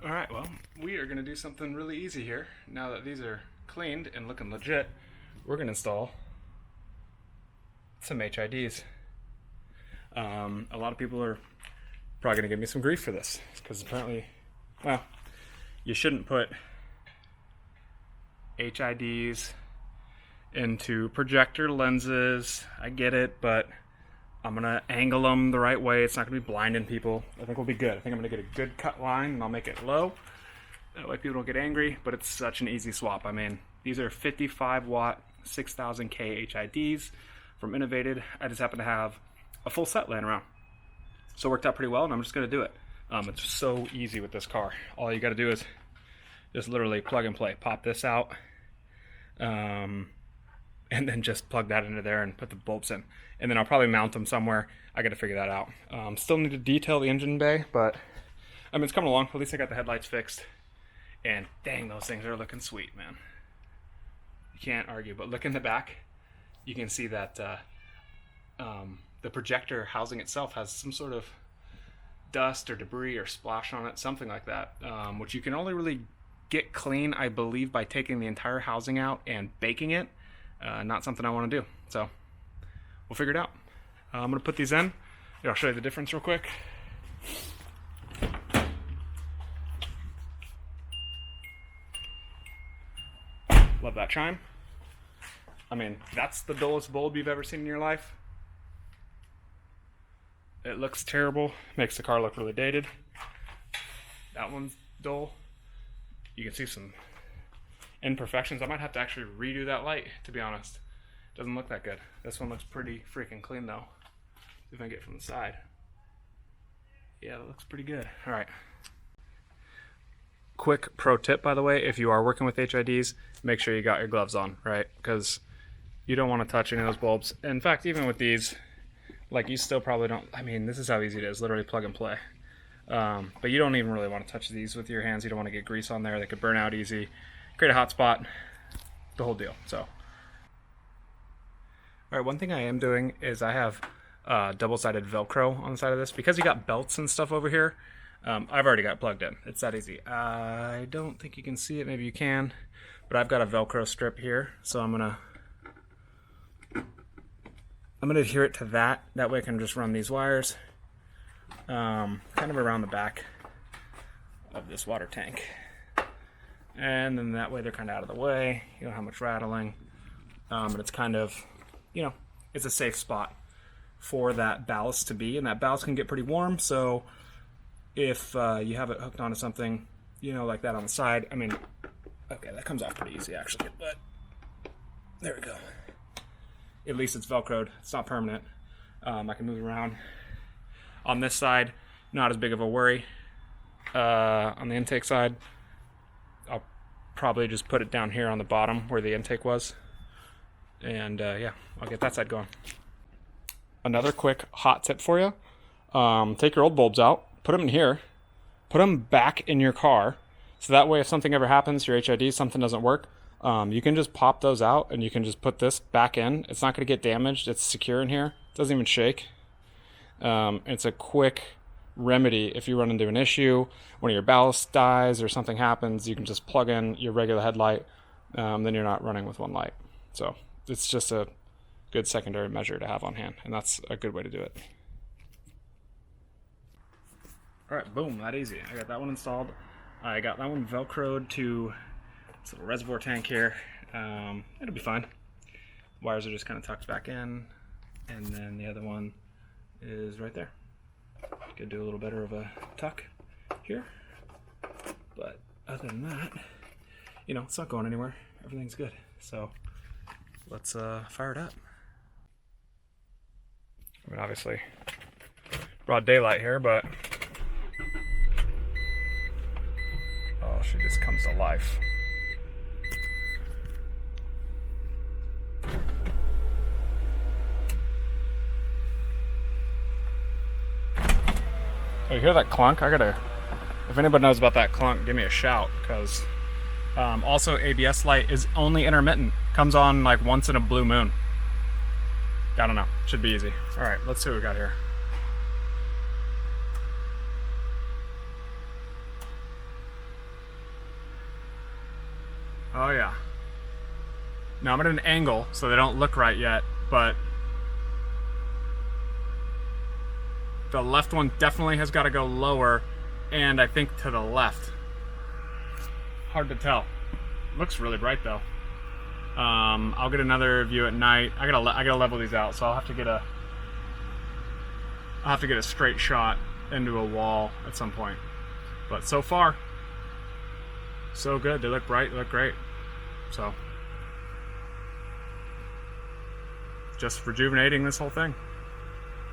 All right, well, we are going to do something really easy here. Now that these are cleaned and looking legit, we're going to install some HIDs. A lot of people are probably going to give me some grief for this because apparently, well, you shouldn't put HIDs into projector lenses. I get it, but I'm going to angle them the right way. It's not going to be blinding people. I think we'll be good. I think I'm going to get a good cut line and I'll make it low. That way people don't get angry, but it's such an easy swap. I mean, these are 55 watt, 6000K HIDs from Innovated. I just happen to have a full set laying around. So it worked out pretty well, and I'm just going to do it. It's so easy with this car. All you got to do is just literally plug and play. Pop this out, and then just plug that into there and put the bulbs in. And then I'll probably mount them somewhere. I got to figure that out. Still need to detail the engine bay, but I mean, it's coming along. At least I got the headlights fixed. And dang, those things are looking sweet, man. You can't argue. But look in the back. You can see that the projector housing itself has some sort of dust or debris or splash on it, something like that, which you can only really get clean, I believe, by taking the entire housing out and baking it. Not something I want to do. So we'll figure it out. I'm going to put these in. Here, I'll show you the difference real quick. Love that chime. I mean, that's the dullest bulb you've ever seen in your life. It looks terrible. Makes the car look really dated. That one's dull. You can see some imperfections. I might have to actually redo that light, to be honest. Doesn't look that good. This one looks pretty freaking clean, though. See if I can get it from the side. Yeah, that looks pretty good. All right. Quick pro tip, by the way, if you are working with HIDs, make sure you got your gloves on, right? Because you don't want to touch any of those bulbs. In fact, even with these, like, you still probably don't. I mean, this is how easy it is, literally plug and play. But you don't even really want to touch these with your hands. You don't want to get grease on there. They could burn out easy, create a hot spot, the whole deal. So, all right, one thing I am doing is I have double-sided Velcro on the side of this. Because you got belts and stuff over here, I've already got it plugged in. It's that easy. I don't think you can see it. Maybe you can. But I've got a Velcro strip here, so I'm gonna adhere it to that. That way I can just run these wires kind of around the back of this water tank. And then that way they're kind of out of the way. You don't have much rattling. And it's kind of, you know, it's a safe spot for that ballast to be. And that ballast can get pretty warm, so if you have it hooked onto something, you know, like that on the side, I mean, okay, that comes off pretty easy actually, but there we go. At least it's Velcroed. It's not permanent. I can move it around. On this side, not as big of a worry. On the intake side, I'll probably just put it down here on the bottom where the intake was. And yeah, I'll get that side going. Another quick hot tip for you. Take your old bulbs out, put them in here, put them back in your car. So that way if something ever happens, your HID, something doesn't work, you can just pop those out and you can just put this back in. It's not going to get damaged. It's secure in here. It doesn't even shake. It's a quick remedy if you run into an issue. One of your ballast dies or something happens, you can just plug in your regular headlight. Then you're not running with one light. So it's just a good secondary measure to have on hand, and that's a good way to do it. All right, boom, that easy. I got that one installed. I got that one Velcroed to this little reservoir tank here. It'll be fine. Wires are just kind of tucked back in, and then the other one is right there. Could do a little better of a tuck here, but other than that, you know, it's not going anywhere. Everything's good. So let's fire it up. I mean, obviously, broad daylight here, but oh, she just comes to life. Oh, you hear that clunk? If anybody knows about that clunk, give me a shout, because also ABS light is only intermittent. Comes on like once in a blue moon. I don't know. Should be easy. All right, let's see what we got here. Oh yeah. Now I'm at an angle, so they don't look right yet, but the left one definitely has got to go lower, and I think to the left. Hard to tell. Looks really bright though. I'll get another view at night. I gotta level these out, so I'll have to get a straight shot into a wall at some point. But so far, so good. They look bright. They look great. So, just rejuvenating this whole thing.